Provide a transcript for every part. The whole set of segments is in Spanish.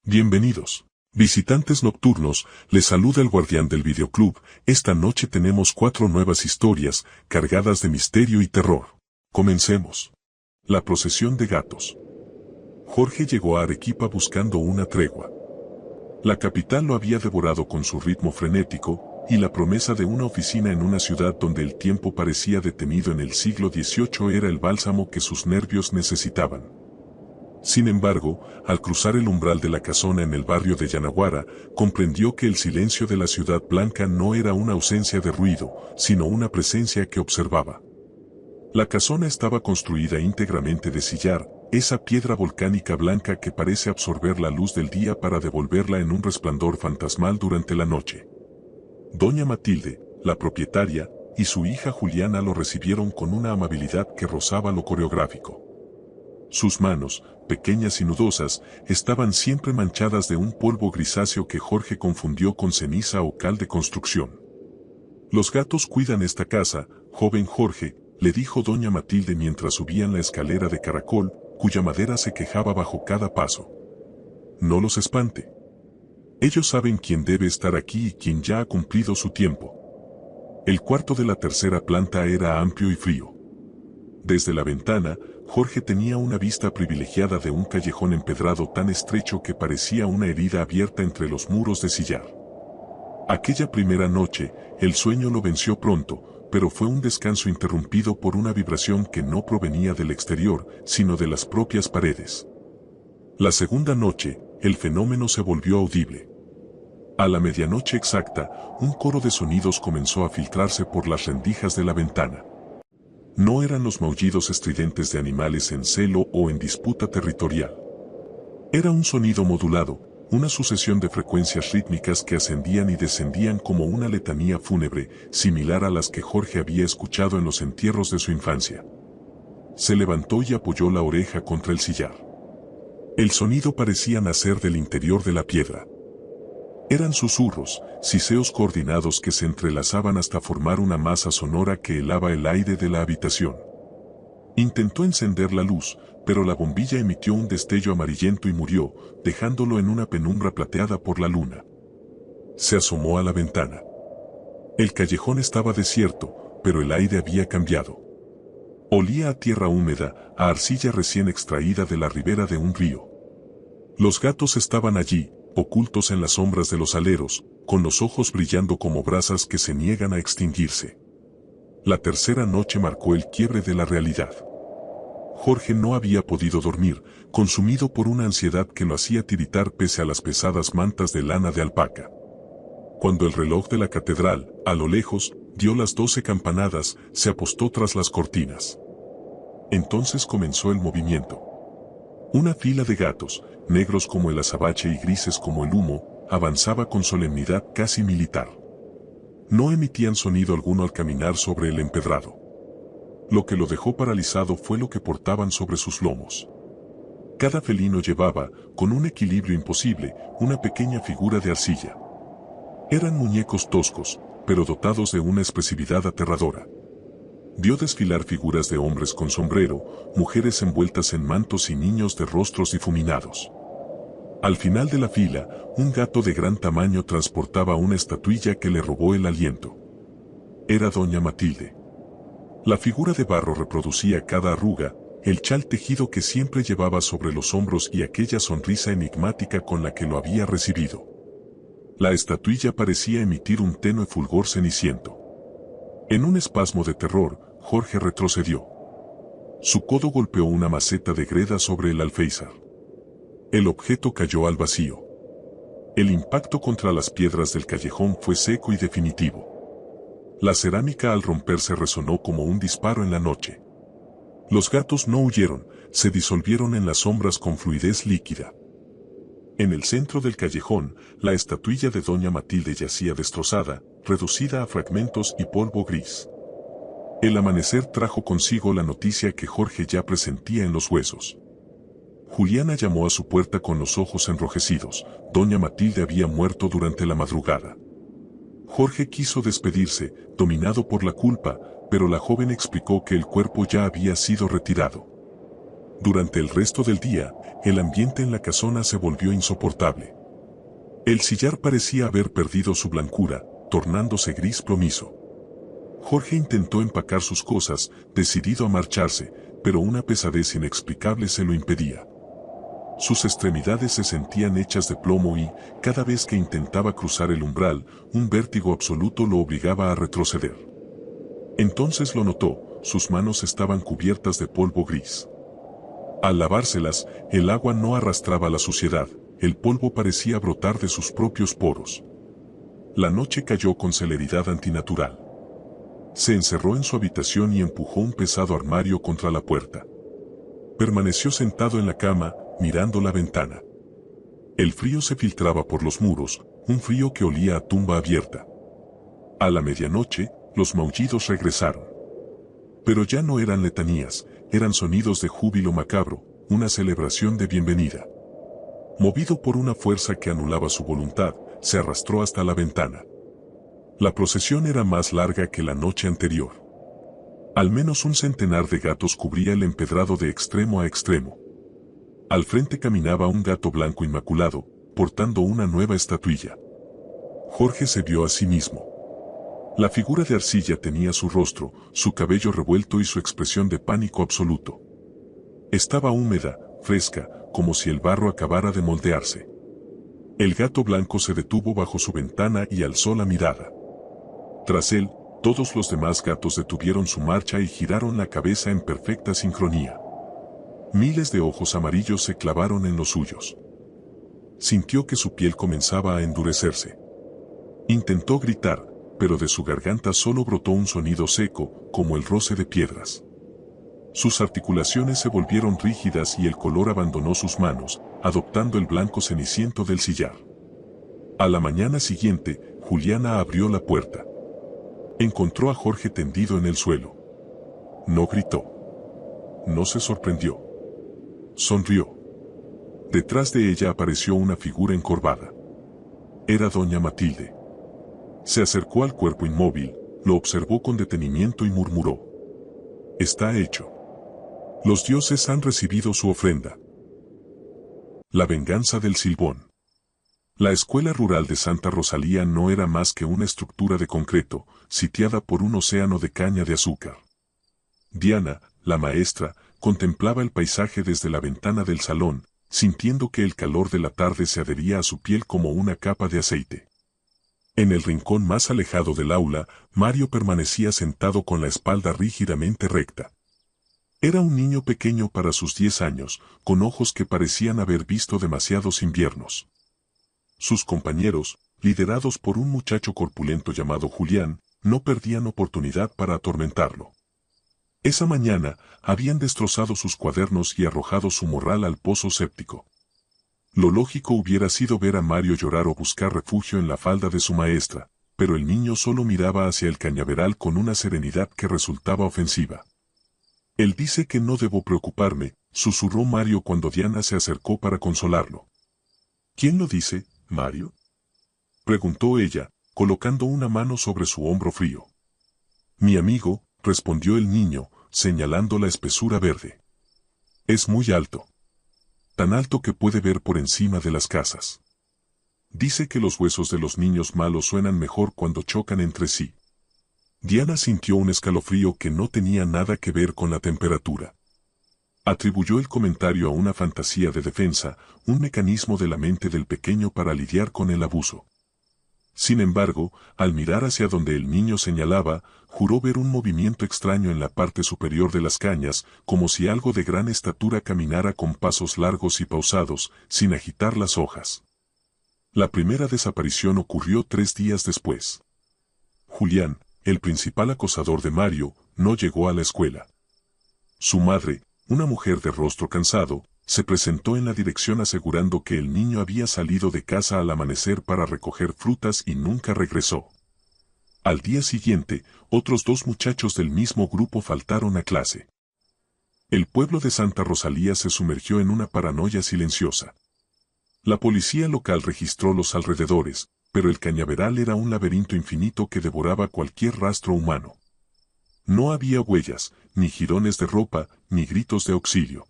Bienvenidos. Visitantes nocturnos, les saluda el guardián del videoclub. Esta noche tenemos 4 nuevas historias, cargadas de misterio y terror. Comencemos. La procesión de gatos. Jorge llegó a Arequipa buscando una tregua. La capital lo había devorado con su ritmo frenético, y la promesa de una oficina en una ciudad donde el tiempo parecía detenido en el siglo XVIII era el bálsamo que sus nervios necesitaban. Sin embargo, al cruzar el umbral de la casona en el barrio de Yanaguara, comprendió que el silencio de la ciudad blanca no era una ausencia de ruido, sino una presencia que observaba. La casona estaba construida íntegramente de sillar, esa piedra volcánica blanca que parece absorber la luz del día para devolverla en un resplandor fantasmal durante la noche. Doña Matilde, la propietaria, y su hija Juliana lo recibieron con una amabilidad que rozaba lo coreográfico. Sus manos, pequeñas y nudosas, estaban siempre manchadas de un polvo grisáceo que Jorge confundió con ceniza o cal de construcción. «Los gatos cuidan esta casa, joven Jorge», le dijo doña Matilde mientras subían la escalera de caracol, cuya madera se quejaba bajo cada paso. «No los espante. Ellos saben quién debe estar aquí y quién ya ha cumplido su tiempo». El cuarto de la tercera planta era amplio y frío. Desde la ventana, Jorge tenía una vista privilegiada de un callejón empedrado tan estrecho que parecía una herida abierta entre los muros de sillar. Aquella primera noche, el sueño lo venció pronto, pero fue un descanso interrumpido por una vibración que no provenía del exterior, sino de las propias paredes. La segunda noche, el fenómeno se volvió audible. A la medianoche exacta, un coro de sonidos comenzó a filtrarse por las rendijas de la ventana. No eran los maullidos estridentes de animales en celo o en disputa territorial. Era un sonido modulado, una sucesión de frecuencias rítmicas que ascendían y descendían como una letanía fúnebre, similar a las que Jorge había escuchado en los entierros de su infancia. Se levantó y apoyó la oreja contra el sillar. El sonido parecía nacer del interior de la piedra. Eran susurros, siseos coordinados que se entrelazaban hasta formar una masa sonora que helaba el aire de la habitación. Intentó encender la luz, pero la bombilla emitió un destello amarillento y murió, dejándolo en una penumbra plateada por la luna. Se asomó a la ventana. El callejón estaba desierto, pero el aire había cambiado. Olía a tierra húmeda, a arcilla recién extraída de la ribera de un río. Los gatos estaban allí, ocultos en las sombras de los aleros, con los ojos brillando como brasas que se niegan a extinguirse. La tercera noche marcó el quiebre de la realidad. Jorge no había podido dormir, consumido por una ansiedad que lo hacía tiritar pese a las pesadas mantas de lana de alpaca. Cuando el reloj de la catedral, a lo lejos, dio las 12 campanadas, se apostó tras las cortinas. Entonces comenzó el movimiento. Una fila de gatos, negros como el azabache y grises como el humo, avanzaba con solemnidad casi militar. No emitían sonido alguno al caminar sobre el empedrado. Lo que lo dejó paralizado fue lo que portaban sobre sus lomos. Cada felino llevaba, con un equilibrio imposible, una pequeña figura de arcilla. Eran muñecos toscos, pero dotados de una expresividad aterradora. Vio desfilar figuras de hombres con sombrero, mujeres envueltas en mantos y niños de rostros difuminados. Al final de la fila, un gato de gran tamaño transportaba una estatuilla que le robó el aliento. Era doña Matilde. La figura de barro reproducía cada arruga, el chal tejido que siempre llevaba sobre los hombros y aquella sonrisa enigmática con la que lo había recibido. La estatuilla parecía emitir un tenue fulgor ceniciento. En un espasmo de terror, Jorge retrocedió. Su codo golpeó una maceta de greda sobre el alféizar. El objeto cayó al vacío. El impacto contra las piedras del callejón fue seco y definitivo. La cerámica al romperse resonó como un disparo en la noche. Los gatos no huyeron, se disolvieron en las sombras con fluidez líquida. En el centro del callejón, la estatuilla de doña Matilde yacía destrozada, reducida a fragmentos y polvo gris. El amanecer trajo consigo la noticia que Jorge ya presentía en los huesos. Juliana llamó a su puerta con los ojos enrojecidos. Doña Matilde había muerto durante la madrugada. Jorge quiso despedirse, dominado por la culpa, pero la joven explicó que el cuerpo ya había sido retirado. Durante el resto del día, el ambiente en la casona se volvió insoportable. El sillar parecía haber perdido su blancura, tornándose gris plomizo. Jorge intentó empacar sus cosas, decidido a marcharse, pero una pesadez inexplicable se lo impedía. Sus extremidades se sentían hechas de plomo y, cada vez que intentaba cruzar el umbral, un vértigo absoluto lo obligaba a retroceder. Entonces lo notó, sus manos estaban cubiertas de polvo gris. Al lavárselas, el agua no arrastraba la suciedad, el polvo parecía brotar de sus propios poros. La noche cayó con celeridad antinatural. Se encerró en su habitación y empujó un pesado armario contra la puerta. Permaneció sentado en la cama, mirando la ventana. El frío se filtraba por los muros, un frío que olía a tumba abierta. A la medianoche, los maullidos regresaron. Pero ya no eran letanías, eran sonidos de júbilo macabro, una celebración de bienvenida. Movido por una fuerza que anulaba su voluntad, se arrastró hasta la ventana. La procesión era más larga que la noche anterior. Al menos un centenar de gatos cubría el empedrado de extremo a extremo. Al frente caminaba un gato blanco inmaculado, portando una nueva estatuilla. Jorge se vio a sí mismo. La figura de arcilla tenía su rostro, su cabello revuelto y su expresión de pánico absoluto. Estaba húmeda, fresca, como si el barro acabara de moldearse. El gato blanco se detuvo bajo su ventana y alzó la mirada. Tras él, todos los demás gatos detuvieron su marcha y giraron la cabeza en perfecta sincronía. Miles de ojos amarillos se clavaron en los suyos. Sintió que su piel comenzaba a endurecerse. Intentó gritar, pero de su garganta solo brotó un sonido seco, como el roce de piedras. Sus articulaciones se volvieron rígidas y el color abandonó sus manos, adoptando el blanco ceniciento del sillar. A la mañana siguiente, Juliana abrió la puerta. Encontró a Jorge tendido en el suelo. No gritó. No se sorprendió. Sonrió. Detrás de ella apareció una figura encorvada. Era doña Matilde. Se acercó al cuerpo inmóvil, lo observó con detenimiento y murmuró: «Está hecho. Los dioses han recibido su ofrenda». La venganza del Silbón. La escuela rural de Santa Rosalía no era más que una estructura de concreto, sitiada por un océano de caña de azúcar. Diana, la maestra, contemplaba el paisaje desde la ventana del salón, sintiendo que el calor de la tarde se adhería a su piel como una capa de aceite. En el rincón más alejado del aula, Mario permanecía sentado con la espalda rígidamente recta. Era un niño pequeño para sus 10 años, con ojos que parecían haber visto demasiados inviernos. Sus compañeros, liderados por un muchacho corpulento llamado Julián, no perdían oportunidad para atormentarlo. Esa mañana, habían destrozado sus cuadernos y arrojado su morral al pozo séptico. Lo lógico hubiera sido ver a Mario llorar o buscar refugio en la falda de su maestra, pero el niño solo miraba hacia el cañaveral con una serenidad que resultaba ofensiva. «Él dice que no debo preocuparme», susurró Mario cuando Diana se acercó para consolarlo. «¿Quién lo dice, Mario?», preguntó ella, colocando una mano sobre su hombro frío. «Mi amigo», respondió el niño, señalando la espesura verde. «Es muy alto. Tan alto que puede ver por encima de las casas. Dice que los huesos de los niños malos suenan mejor cuando chocan entre sí». Diana sintió un escalofrío que no tenía nada que ver con la temperatura. Atribuyó el comentario a una fantasía de defensa, un mecanismo de la mente del pequeño para lidiar con el abuso. Sin embargo, al mirar hacia donde el niño señalaba, juró ver un movimiento extraño en la parte superior de las cañas, como si algo de gran estatura caminara con pasos largos y pausados, sin agitar las hojas. La primera desaparición ocurrió 3 días después. Julián, el principal acosador de Mario, no llegó a la escuela. Su madre, una mujer de rostro cansado, se presentó en la dirección asegurando que el niño había salido de casa al amanecer para recoger frutas y nunca regresó. Al día siguiente, otros 2 muchachos del mismo grupo faltaron a clase. El pueblo de Santa Rosalía se sumergió en una paranoia silenciosa. La policía local registró los alrededores, pero el cañaveral era un laberinto infinito que devoraba cualquier rastro humano. No había huellas, ni jirones de ropa, ni gritos de auxilio.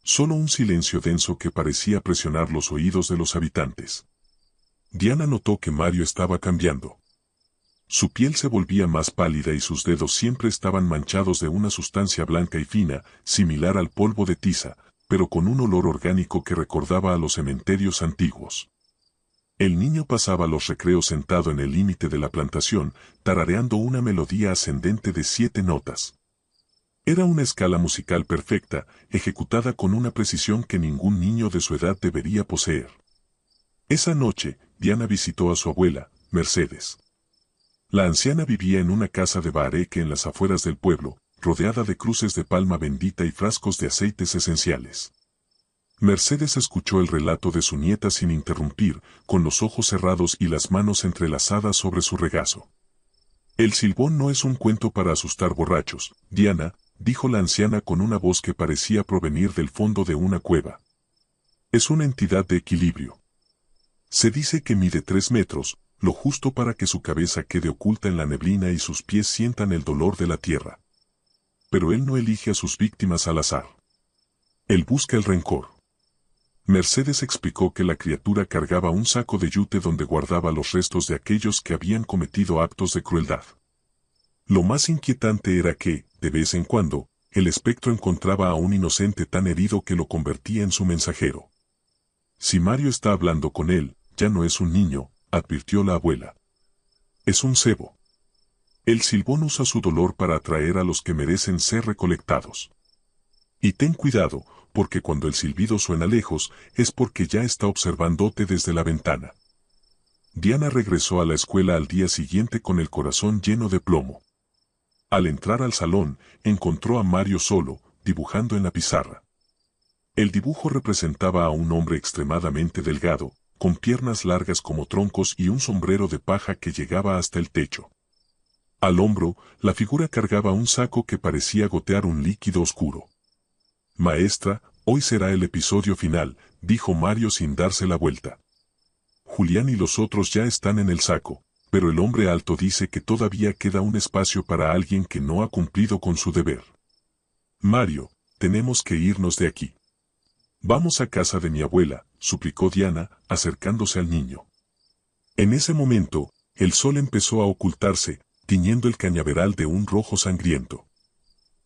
Solo un silencio denso que parecía presionar los oídos de los habitantes. Diana notó que Mario estaba cambiando. Su piel se volvía más pálida y sus dedos siempre estaban manchados de una sustancia blanca y fina, similar al polvo de tiza, pero con un olor orgánico que recordaba a los cementerios antiguos. El niño pasaba los recreos sentado en el límite de la plantación, tarareando una melodía ascendente de 7 notas. Era una escala musical perfecta, ejecutada con una precisión que ningún niño de su edad debería poseer. Esa noche, Diana visitó a su abuela, Mercedes. La anciana vivía en una casa de bahareque en las afueras del pueblo, rodeada de cruces de palma bendita y frascos de aceites esenciales. Mercedes escuchó el relato de su nieta sin interrumpir, con los ojos cerrados y las manos entrelazadas sobre su regazo. El Silbón no es un cuento para asustar borrachos, Diana, dijo la anciana con una voz que parecía provenir del fondo de una cueva. Es una entidad de equilibrio. Se dice que mide 3 metros, lo justo para que su cabeza quede oculta en la neblina y sus pies sientan el dolor de la tierra. Pero él no elige a sus víctimas al azar. Él busca el rencor. Mercedes explicó que la criatura cargaba un saco de yute donde guardaba los restos de aquellos que habían cometido actos de crueldad. Lo más inquietante era que, de vez en cuando, el espectro encontraba a un inocente tan herido que lo convertía en su mensajero. Si Mario está hablando con él, ya no es un niño, advirtió la abuela. Es un cebo. El Silbón usa su dolor para atraer a los que merecen ser recolectados. Y ten cuidado, porque cuando el silbido suena lejos, es porque ya está observándote desde la ventana. Diana regresó a la escuela al día siguiente con el corazón lleno de plomo. Al entrar al salón, encontró a Mario solo, dibujando en la pizarra. El dibujo representaba a un hombre extremadamente delgado, con piernas largas como troncos y un sombrero de paja que llegaba hasta el techo. Al hombro, la figura cargaba un saco que parecía gotear un líquido oscuro. Maestra, hoy será el episodio final, dijo Mario sin darse la vuelta. Julián y los otros ya están en el saco, pero el hombre alto dice que todavía queda un espacio para alguien que no ha cumplido con su deber. Mario, tenemos que irnos de aquí. Vamos a casa de mi abuela, suplicó Diana, acercándose al niño. En ese momento, el sol empezó a ocultarse, tiñendo el cañaveral de un rojo sangriento.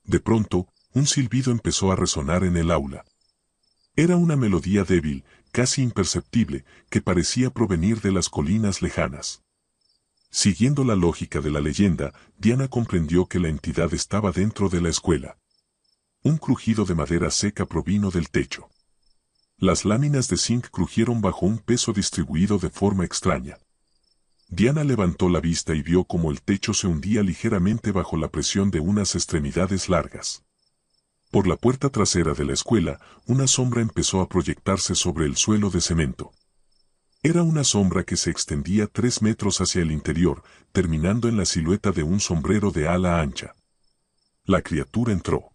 De pronto, un silbido empezó a resonar en el aula. Era una melodía débil, casi imperceptible, que parecía provenir de las colinas lejanas. Siguiendo la lógica de la leyenda, Diana comprendió que la entidad estaba dentro de la escuela. Un crujido de madera seca provino del techo. Las láminas de zinc crujieron bajo un peso distribuido de forma extraña. Diana levantó la vista y vio cómo el techo se hundía ligeramente bajo la presión de unas extremidades largas. Por la puerta trasera de la escuela, una sombra empezó a proyectarse sobre el suelo de cemento. Era una sombra que se extendía 3 metros hacia el interior, terminando en la silueta de un sombrero de ala ancha. La criatura entró.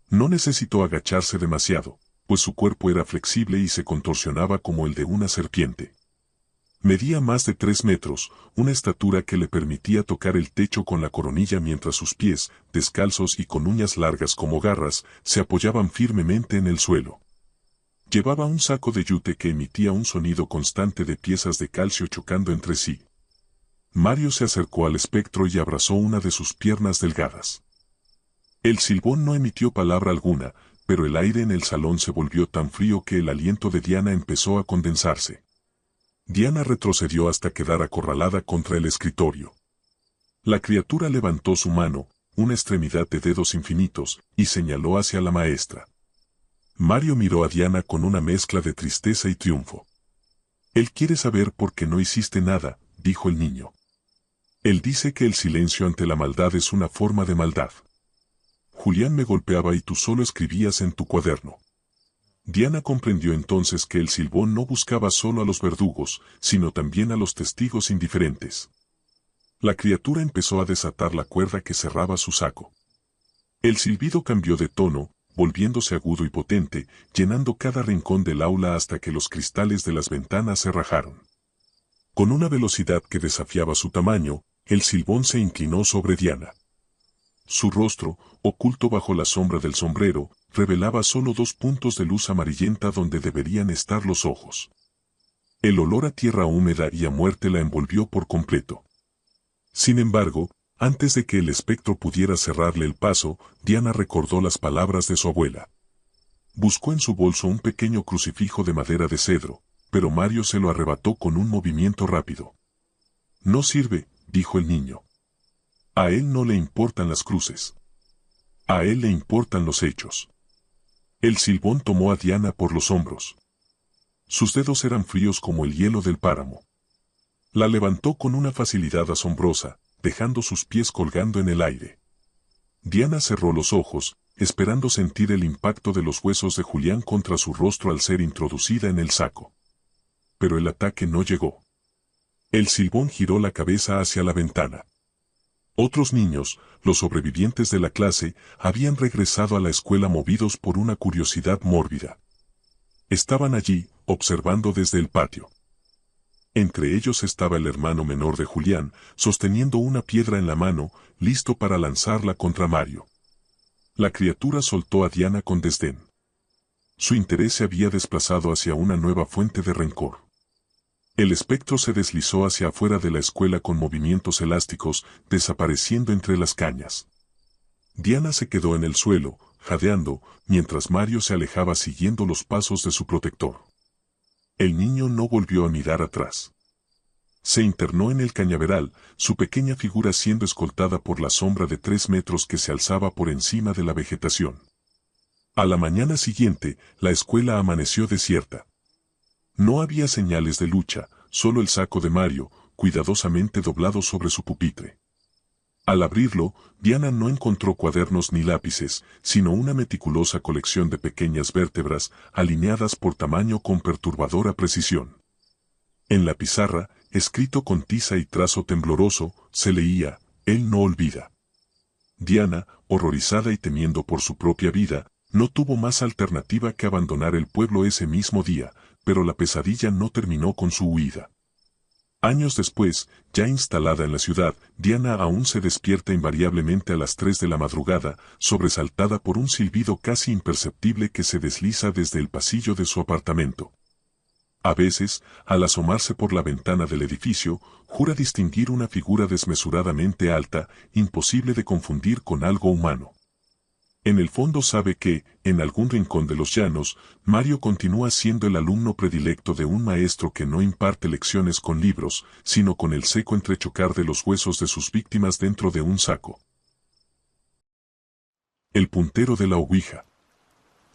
No necesitó agacharse demasiado, pues su cuerpo era flexible y se contorsionaba como el de una serpiente. Medía más de 3 metros, una estatura que le permitía tocar el techo con la coronilla mientras sus pies, descalzos y con uñas largas como garras, se apoyaban firmemente en el suelo. Llevaba un saco de yute que emitía un sonido constante de piezas de calcio chocando entre sí. Mario se acercó al espectro y abrazó una de sus piernas delgadas. El Silbón no emitió palabra alguna, pero el aire en el salón se volvió tan frío que el aliento de Diana empezó a condensarse. Diana retrocedió hasta quedar acorralada contra el escritorio. La criatura levantó su mano, una extremidad de dedos infinitos, y señaló hacia la maestra. Mario miró a Diana con una mezcla de tristeza y triunfo. Él quiere saber por qué no hiciste nada, dijo el niño. Él dice que el silencio ante la maldad es una forma de maldad. Julián me golpeaba y tú solo escribías en tu cuaderno. Diana comprendió entonces que el Silbón no buscaba solo a los verdugos, sino también a los testigos indiferentes. La criatura empezó a desatar la cuerda que cerraba su saco. El silbido cambió de tono, volviéndose agudo y potente, llenando cada rincón del aula hasta que los cristales de las ventanas se rajaron. Con una velocidad que desafiaba su tamaño, el Silbón se inclinó sobre Diana. Su rostro, oculto bajo la sombra del sombrero, revelaba solo 2 puntos de luz amarillenta donde deberían estar los ojos. El olor a tierra húmeda y a muerte la envolvió por completo. Sin embargo, antes de que el espectro pudiera cerrarle el paso, Diana recordó las palabras de su abuela. Buscó en su bolso un pequeño crucifijo de madera de cedro, pero Mario se lo arrebató con un movimiento rápido. No sirve, dijo el niño. A él no le importan las cruces. A él le importan los hechos. El silbón tomó a Diana por los hombros. Sus dedos eran fríos como el hielo del páramo. La levantó con una facilidad asombrosa, dejando sus pies colgando en el aire. Diana cerró los ojos, esperando sentir el impacto de los huesos de Julián contra su rostro al ser introducida en el saco. Pero el ataque no llegó. El silbón giró la cabeza hacia la ventana. Otros niños, los sobrevivientes de la clase, habían regresado a la escuela movidos por una curiosidad mórbida. Estaban allí, observando desde el patio. Entre ellos estaba el hermano menor de Julián, sosteniendo una piedra en la mano, listo para lanzarla contra Mario. La criatura soltó a Diana con desdén. Su interés se había desplazado hacia una nueva fuente de rencor. El espectro se deslizó hacia afuera de la escuela con movimientos elásticos, desapareciendo entre las cañas. Diana se quedó en el suelo, jadeando, mientras Mario se alejaba siguiendo los pasos de su protector. El niño no volvió a mirar atrás. Se internó en el cañaveral, su pequeña figura siendo escoltada por la sombra de 3 metros que se alzaba por encima de la vegetación. A la mañana siguiente, la escuela amaneció desierta. No había señales de lucha, solo el saco de Mario, cuidadosamente doblado sobre su pupitre. Al abrirlo, Diana no encontró cuadernos ni lápices, sino una meticulosa colección de pequeñas vértebras, alineadas por tamaño con perturbadora precisión. En la pizarra, escrito con tiza y trazo tembloroso, se leía, «Él no olvida». Diana, horrorizada y temiendo por su propia vida, no tuvo más alternativa que abandonar el pueblo ese mismo día, pero la pesadilla no terminó con su huida. Años después, ya instalada en la ciudad, Diana aún se despierta invariablemente a las 3 de la madrugada, sobresaltada por un silbido casi imperceptible que se desliza desde el pasillo de su apartamento. A veces, al asomarse por la ventana del edificio, jura distinguir una figura desmesuradamente alta, imposible de confundir con algo humano. En el fondo sabe que, en algún rincón de los llanos, Mario continúa siendo el alumno predilecto de un maestro que no imparte lecciones con libros, sino con el seco entrechocar de los huesos de sus víctimas dentro de un saco. El puntero de la ouija.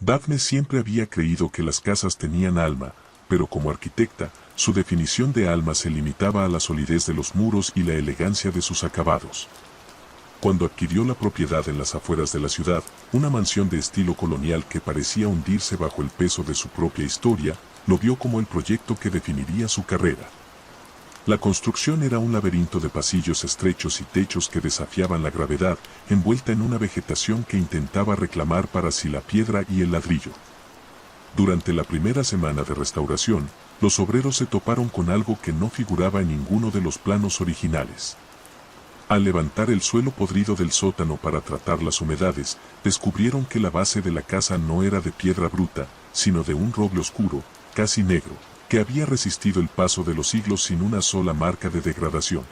Daphne siempre había creído que las casas tenían alma, pero como arquitecta, su definición de alma se limitaba a la solidez de los muros y la elegancia de sus acabados. Cuando adquirió la propiedad en las afueras de la ciudad, una mansión de estilo colonial que parecía hundirse bajo el peso de su propia historia, lo vio como el proyecto que definiría su carrera. La construcción era un laberinto de pasillos estrechos y techos que desafiaban la gravedad, envuelta en una vegetación que intentaba reclamar para sí la piedra y el ladrillo. Durante la primera semana de restauración, los obreros se toparon con algo que no figuraba en ninguno de los planos originales. Al levantar el suelo podrido del sótano para tratar las humedades, descubrieron que la base de la casa no era de piedra bruta, sino de un roble oscuro, casi negro, que había resistido el paso de los siglos sin una sola marca de degradación.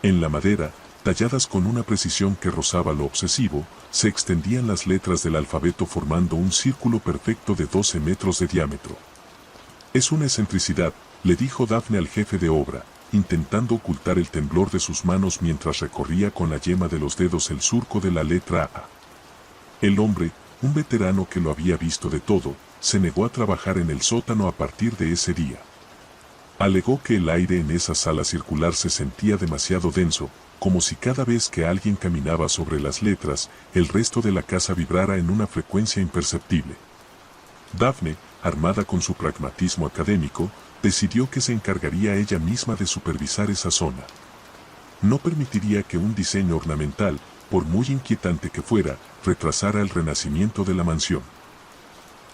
En la madera, talladas con una precisión que rozaba lo obsesivo, se extendían las letras del alfabeto formando un círculo perfecto de 12 metros de diámetro. «Es una excentricidad», le dijo Daphne al jefe de obra, intentando ocultar el temblor de sus manos mientras recorría con la yema de los dedos el surco de la letra A. El hombre, un veterano que lo había visto de todo, se negó a trabajar en el sótano a partir de ese día. Alegó que el aire en esa sala circular se sentía demasiado denso, como si cada vez que alguien caminaba sobre las letras, el resto de la casa vibrara en una frecuencia imperceptible. Daphne, armada con su pragmatismo académico, decidió que se encargaría ella misma de supervisar esa zona. No permitiría que un diseño ornamental, por muy inquietante que fuera, retrasara el renacimiento de la mansión.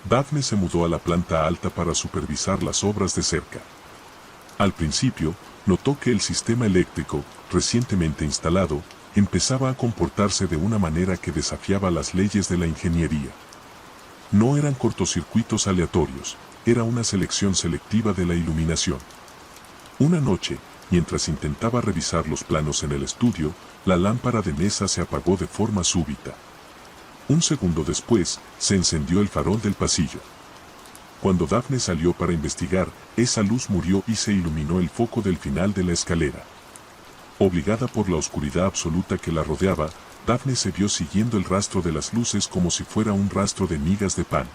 Daphne se mudó a la planta alta para supervisar las obras de cerca. Al principio, notó que el sistema eléctrico, recientemente instalado, empezaba a comportarse de una manera que desafiaba las leyes de la ingeniería. No eran cortocircuitos aleatorios, era una selección selectiva de la iluminación. Una noche, mientras intentaba revisar los planos en el estudio, la lámpara de mesa se apagó de forma súbita. Un segundo después, se encendió el farol del pasillo. Cuando Daphne salió para investigar, esa luz murió y se iluminó el foco del final de la escalera. Obligada por la oscuridad absoluta que la rodeaba, Daphne se vio siguiendo el rastro de las luces como si fuera un rastro de migas de pan.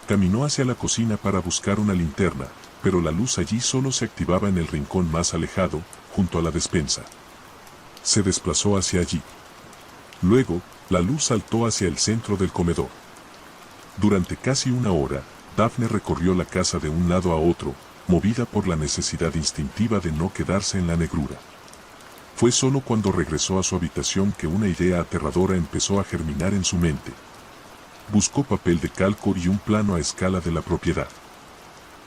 Caminó hacia la cocina para buscar una linterna, pero la luz allí solo se activaba en el rincón más alejado, junto a la despensa. Se desplazó hacia allí. Luego, la luz saltó hacia el centro del comedor. Durante casi una hora, Daphne recorrió la casa de un lado a otro, movida por la necesidad instintiva de no quedarse en la negrura. Fue solo cuando regresó a su habitación que una idea aterradora empezó a germinar en su mente. Buscó papel de calco y un plano a escala de la propiedad.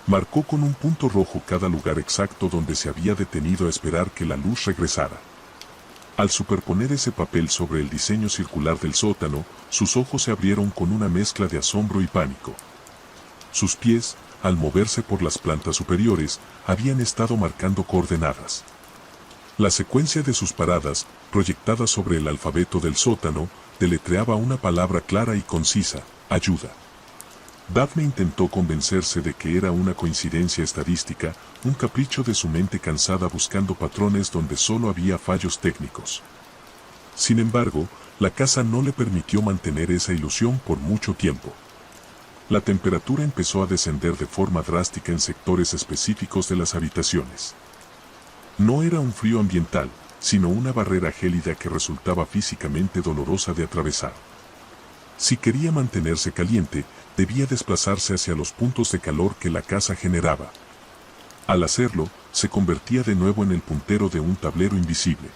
Marcó con un punto rojo cada lugar exacto donde se había detenido a esperar que la luz regresara. Al superponer ese papel sobre el diseño circular del sótano, sus ojos se abrieron con una mezcla de asombro y pánico. Sus pies, al moverse por las plantas superiores, habían estado marcando coordenadas. La secuencia de sus paradas, proyectada sobre el alfabeto del sótano, deletreaba una palabra clara y concisa: ayuda. Daphne intentó convencerse de que era una coincidencia estadística, un capricho de su mente cansada buscando patrones donde solo había fallos técnicos. Sin embargo, la casa no le permitió mantener esa ilusión por mucho tiempo. La temperatura empezó a descender de forma drástica en sectores específicos de las habitaciones. No era un frío ambiental, sino una barrera gélida que resultaba físicamente dolorosa de atravesar. Si quería mantenerse caliente, debía desplazarse hacia los puntos de calor que la casa generaba. Al hacerlo, se convertía de nuevo en el puntero de un tablero invisible.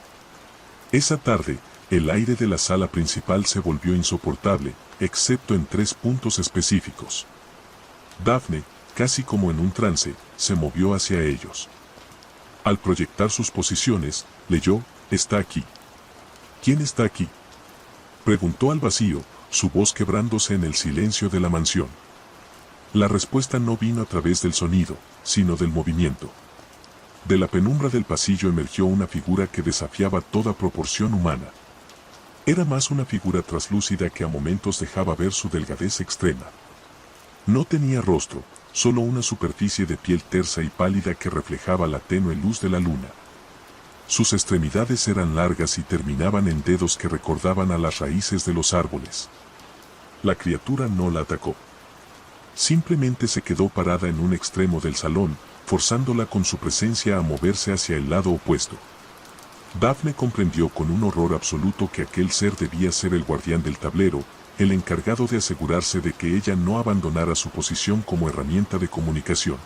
Esa tarde, el aire de la sala principal se volvió insoportable, excepto en 3 puntos específicos. Daphne, casi como en un trance, se movió hacia ellos. Al proyectar sus posiciones, leyó: «Está aquí». «¿Quién está aquí?», preguntó al vacío, su voz quebrándose en el silencio de la mansión. La respuesta no vino a través del sonido, sino del movimiento. De la penumbra del pasillo emergió una figura que desafiaba toda proporción humana. Era más una figura traslúcida que a momentos dejaba ver su delgadez extrema. No tenía rostro, solo una superficie de piel tersa y pálida que reflejaba la tenue luz de la luna. Sus extremidades eran largas y terminaban en dedos que recordaban a las raíces de los árboles. La criatura no la atacó. Simplemente se quedó parada en un extremo del salón, forzándola con su presencia a moverse hacia el lado opuesto. Daphne comprendió con un horror absoluto que aquel ser debía ser el guardián del tablero, el encargado de asegurarse de que ella no abandonara su posición como herramienta de comunicación.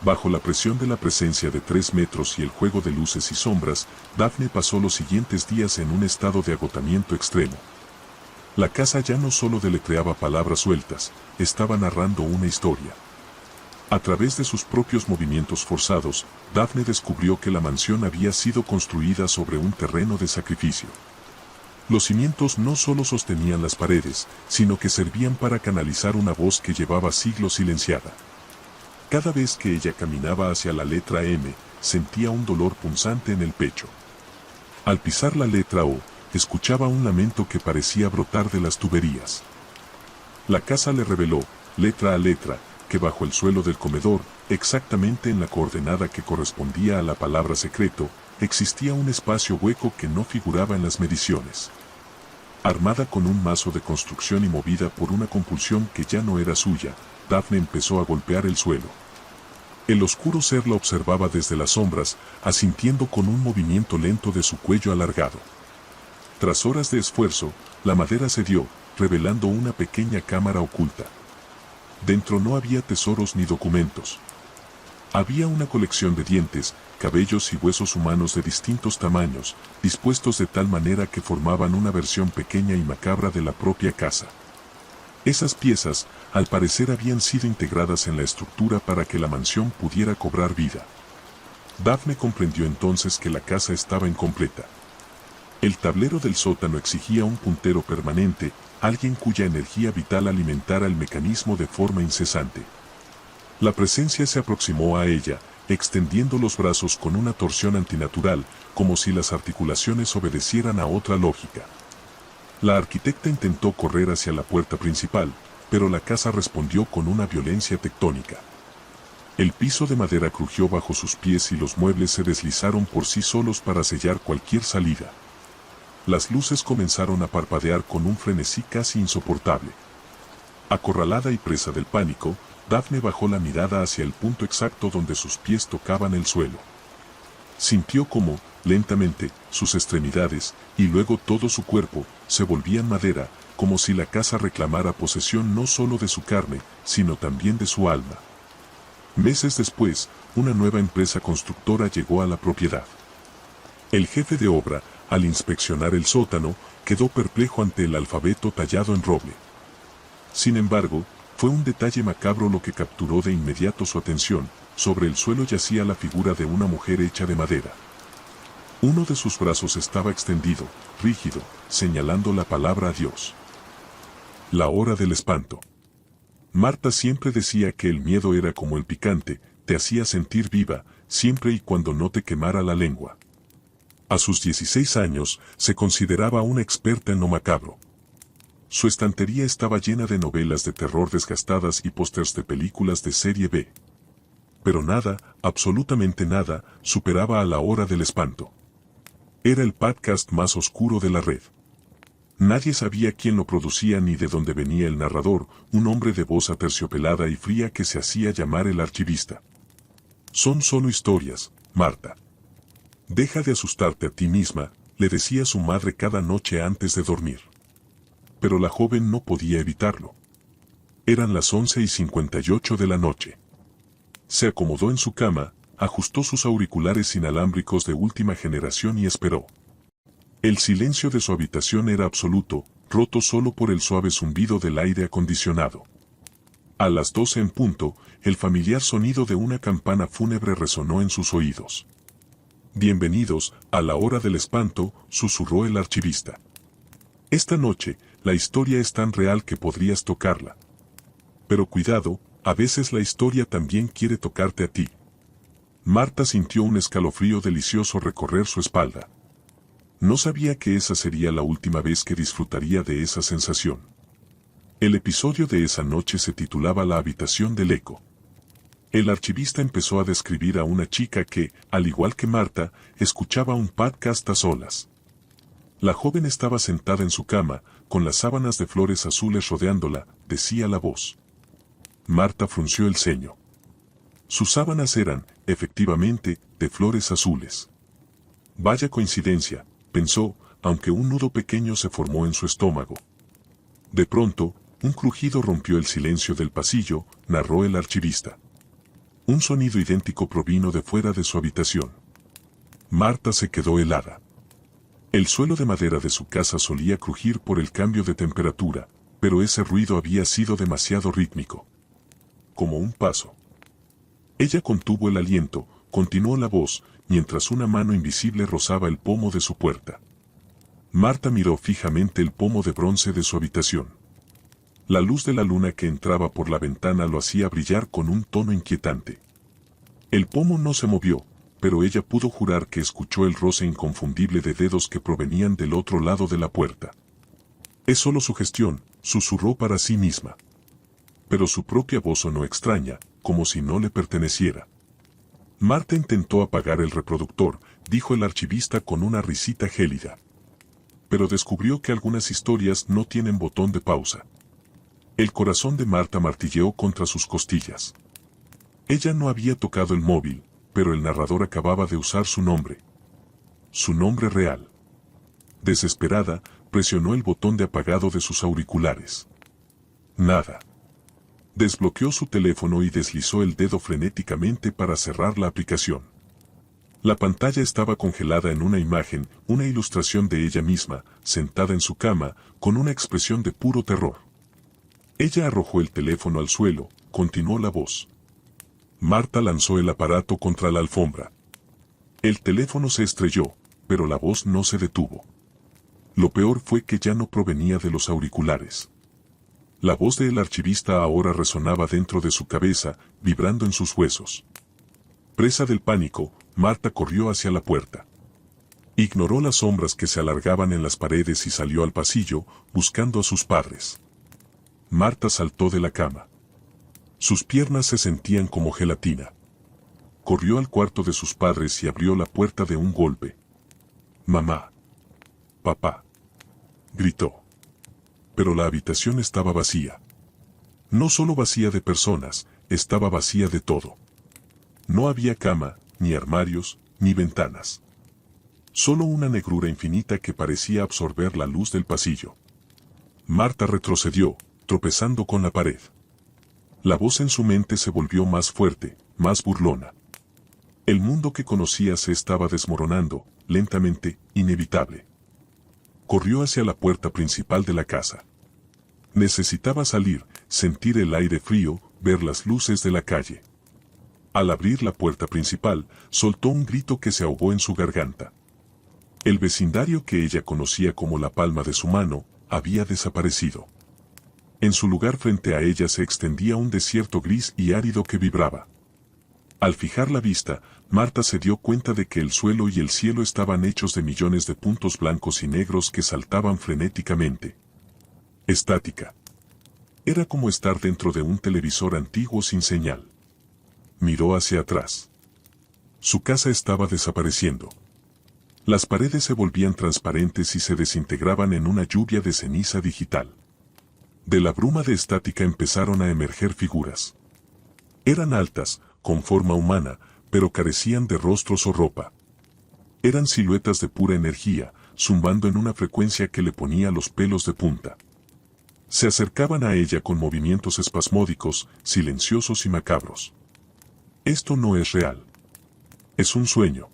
Bajo la presión de la presencia de 3 metros y el juego de luces y sombras, Daphne pasó los siguientes días en un estado de agotamiento extremo. La casa ya no solo deletreaba palabras sueltas, estaba narrando una historia. A través de sus propios movimientos forzados, Daphne descubrió que la mansión había sido construida sobre un terreno de sacrificio. Los cimientos no solo sostenían las paredes, sino que servían para canalizar una voz que llevaba siglos silenciada. Cada vez que ella caminaba hacia la letra M, sentía un dolor punzante en el pecho. Al pisar la letra O, escuchaba un lamento que parecía brotar de las tuberías. La casa le reveló, letra a letra, que bajo el suelo del comedor, exactamente en la coordenada que correspondía a la palabra secreto, existía un espacio hueco que no figuraba en las mediciones. Armada con un mazo de construcción y movida por una compulsión que ya no era suya, Daphne empezó a golpear el suelo. El oscuro ser la observaba desde las sombras, asintiendo con un movimiento lento de su cuello alargado. Tras horas de esfuerzo, la madera cedió, revelando una pequeña cámara oculta. Dentro no había tesoros ni documentos. Había una colección de dientes, cabellos y huesos humanos de distintos tamaños, dispuestos de tal manera que formaban una versión pequeña y macabra de la propia casa. Esas piezas, al parecer, habían sido integradas en la estructura para que la mansión pudiera cobrar vida. Daphne comprendió entonces que la casa estaba incompleta. El tablero del sótano exigía un puntero permanente, alguien cuya energía vital alimentara el mecanismo de forma incesante. La presencia se aproximó a ella, extendiendo los brazos con una torsión antinatural, como si las articulaciones obedecieran a otra lógica. La arquitecta intentó correr hacia la puerta principal, pero la casa respondió con una violencia tectónica. El piso de madera crujió bajo sus pies y los muebles se deslizaron por sí solos para sellar cualquier salida. Las luces comenzaron a parpadear con un frenesí casi insoportable. Acorralada y presa del pánico, Daphne bajó la mirada hacia el punto exacto donde sus pies tocaban el suelo. Sintió cómo, lentamente, sus extremidades, y luego todo su cuerpo, se volvían madera, como si la casa reclamara posesión no solo de su carne, sino también de su alma. Meses después, una nueva empresa constructora llegó a la propiedad. El jefe de obra, al inspeccionar el sótano, quedó perplejo ante el alfabeto tallado en roble. Sin embargo, fue un detalle macabro lo que capturó de inmediato su atención. Sobre el suelo yacía la figura de una mujer hecha de madera. Uno de sus brazos estaba extendido, rígido, señalando la palabra adiós. La hora del espanto. Marta siempre decía que el miedo era como el picante, te hacía sentir viva, siempre y cuando no te quemara la lengua. A sus 16 años, se consideraba una experta en lo macabro. Su estantería estaba llena de novelas de terror desgastadas y pósters de películas de serie B. Pero nada, absolutamente nada, superaba a La Hora del Espanto. Era el podcast más oscuro de la red. Nadie sabía quién lo producía ni de dónde venía el narrador, un hombre de voz aterciopelada y fría que se hacía llamar el archivista. Son solo historias, Marta. Deja de asustarte a ti misma, le decía su madre cada noche antes de dormir. Pero la joven no podía evitarlo. Eran las 11:58 de la noche. Se acomodó en su cama, ajustó sus auriculares inalámbricos de última generación y esperó. El silencio de su habitación era absoluto, roto solo por el suave zumbido del aire acondicionado. A las 12 en punto, el familiar sonido de una campana fúnebre resonó en sus oídos. Bienvenidos a La Hora del Espanto, susurró el archivista. Esta noche, la historia es tan real que podrías tocarla. Pero cuidado, a veces la historia también quiere tocarte a ti. Marta sintió un escalofrío delicioso recorrer su espalda. No sabía que esa sería la última vez que disfrutaría de esa sensación. El episodio de esa noche se titulaba La habitación del eco. El archivista empezó a describir a una chica que, al igual que Marta, escuchaba un podcast a solas. La joven estaba sentada en su cama, con las sábanas de flores azules rodeándola, decía la voz. Marta frunció el ceño. Sus sábanas eran, efectivamente, de flores azules. Vaya coincidencia, pensó, aunque un nudo pequeño se formó en su estómago. De pronto, un crujido rompió el silencio del pasillo, narró el archivista. Un sonido idéntico provino de fuera de su habitación. Marta se quedó helada. El suelo de madera de su casa solía crujir por el cambio de temperatura, pero ese ruido había sido demasiado rítmico. Como un paso. Ella contuvo el aliento, continuó la voz, mientras una mano invisible rozaba el pomo de su puerta. Marta miró fijamente el pomo de bronce de su habitación. La luz de la luna que entraba por la ventana lo hacía brillar con un tono inquietante. El pomo no se movió, pero ella pudo jurar que escuchó el roce inconfundible de dedos que provenían del otro lado de la puerta. Es solo sugestión, susurró para sí misma. Pero su propia voz sonó extraña, como si no le perteneciera. Marta intentó apagar el reproductor, dijo el archivista con una risita gélida. Pero descubrió que algunas historias no tienen botón de pausa. El corazón de Marta martilleó contra sus costillas. Ella no había tocado el móvil, pero el narrador acababa de usar su nombre. Su nombre real. Desesperada, presionó el botón de apagado de sus auriculares. Nada. Desbloqueó su teléfono y deslizó el dedo frenéticamente para cerrar la aplicación. La pantalla estaba congelada en una imagen, una ilustración de ella misma, sentada en su cama, con una expresión de puro terror. Ella arrojó el teléfono al suelo, continuó la voz. Marta lanzó el aparato contra la alfombra. El teléfono se estrelló, pero la voz no se detuvo. Lo peor fue que ya no provenía de los auriculares. La voz del archivista ahora resonaba dentro de su cabeza, vibrando en sus huesos. Presa del pánico, Marta corrió hacia la puerta. Ignoró las sombras que se alargaban en las paredes y salió al pasillo, buscando a sus padres. Marta saltó de la cama. Sus piernas se sentían como gelatina. Corrió al cuarto de sus padres y abrió la puerta de un golpe. «Mamá. Papá», gritó. Pero la habitación estaba vacía. No solo vacía de personas, estaba vacía de todo. No había cama, ni armarios, ni ventanas. Solo una negrura infinita que parecía absorber la luz del pasillo. Marta retrocedió, tropezando con la pared. La voz en su mente se volvió más fuerte, más burlona. El mundo que conocía se estaba desmoronando, lentamente, inevitable. Corrió hacia la puerta principal de la casa. Necesitaba salir, sentir el aire frío, ver las luces de la calle. Al abrir la puerta principal, soltó un grito que se ahogó en su garganta. El vecindario que ella conocía como la palma de su mano, había desaparecido. En su lugar frente a ella se extendía un desierto gris y árido que vibraba. Al fijar la vista, Marta se dio cuenta de que el suelo y el cielo estaban hechos de millones de puntos blancos y negros que saltaban frenéticamente. Estática. Era como estar dentro de un televisor antiguo sin señal. Miró hacia atrás. Su casa estaba desapareciendo. Las paredes se volvían transparentes y se desintegraban en una lluvia de ceniza digital. De la bruma de estática empezaron a emerger figuras. Eran altas, con forma humana, pero carecían de rostros o ropa. Eran siluetas de pura energía, zumbando en una frecuencia que le ponía los pelos de punta. Se acercaban a ella con movimientos espasmódicos, silenciosos y macabros. Esto no es real. Es un sueño.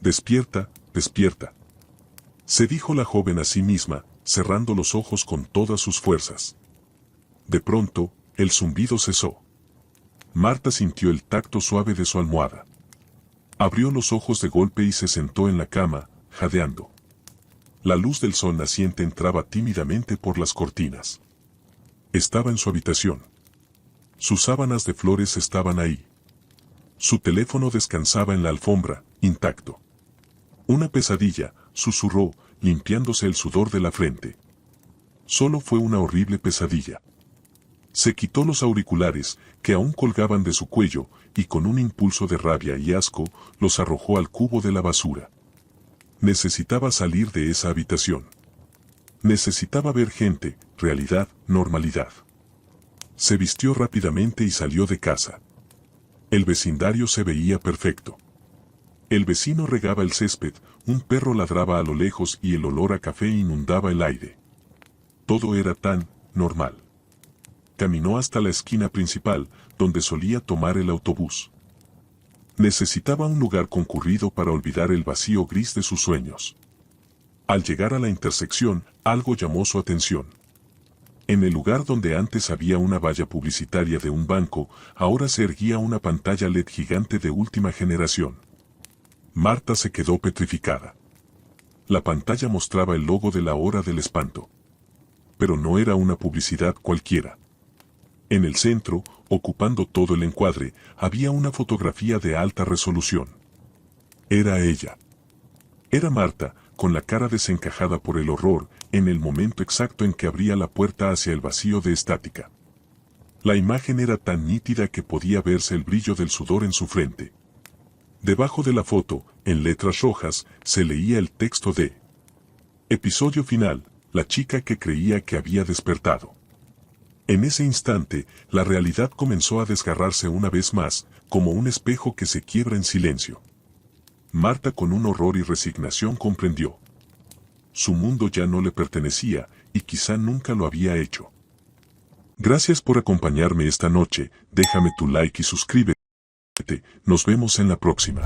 Despierta, despierta. Se dijo la joven a sí misma, cerrando los ojos con todas sus fuerzas. De pronto, el zumbido cesó. Marta sintió el tacto suave de su almohada. Abrió los ojos de golpe y se sentó en la cama, jadeando. La luz del sol naciente entraba tímidamente por las cortinas. Estaba en su habitación. Sus sábanas de flores estaban ahí. Su teléfono descansaba en la alfombra, intacto. Una pesadilla, susurró, limpiándose el sudor de la frente. Solo fue una horrible pesadilla. Se quitó los auriculares, que aún colgaban de su cuello, y con un impulso de rabia y asco, los arrojó al cubo de la basura. Necesitaba salir de esa habitación. Necesitaba ver gente, realidad, normalidad. Se vistió rápidamente y salió de casa. El vecindario se veía perfecto. El vecino regaba el césped, un perro ladraba a lo lejos y el olor a café inundaba el aire. Todo era tan normal. Caminó hasta la esquina principal, donde solía tomar el autobús. Necesitaba un lugar concurrido para olvidar el vacío gris de sus sueños. Al llegar a la intersección, algo llamó su atención. En el lugar donde antes había una valla publicitaria de un banco, ahora se erguía una pantalla LED gigante de última generación. Marta se quedó petrificada. La pantalla mostraba el logo de la Hora del Espanto. Pero no era una publicidad cualquiera. En el centro, ocupando todo el encuadre, había una fotografía de alta resolución. Era ella. Era Marta, con la cara desencajada por el horror, en el momento exacto en que abría la puerta hacia el vacío de estática. La imagen era tan nítida que podía verse el brillo del sudor en su frente. Debajo de la foto, en letras rojas, se leía el texto de Episodio final, la chica que creía que había despertado. En ese instante, la realidad comenzó a desgarrarse una vez más, como un espejo que se quiebra en silencio. Marta con un horror y resignación comprendió. Su mundo ya no le pertenecía, y quizá nunca lo había hecho. Gracias por acompañarme esta noche, déjame tu like y suscríbete, nos vemos en la próxima.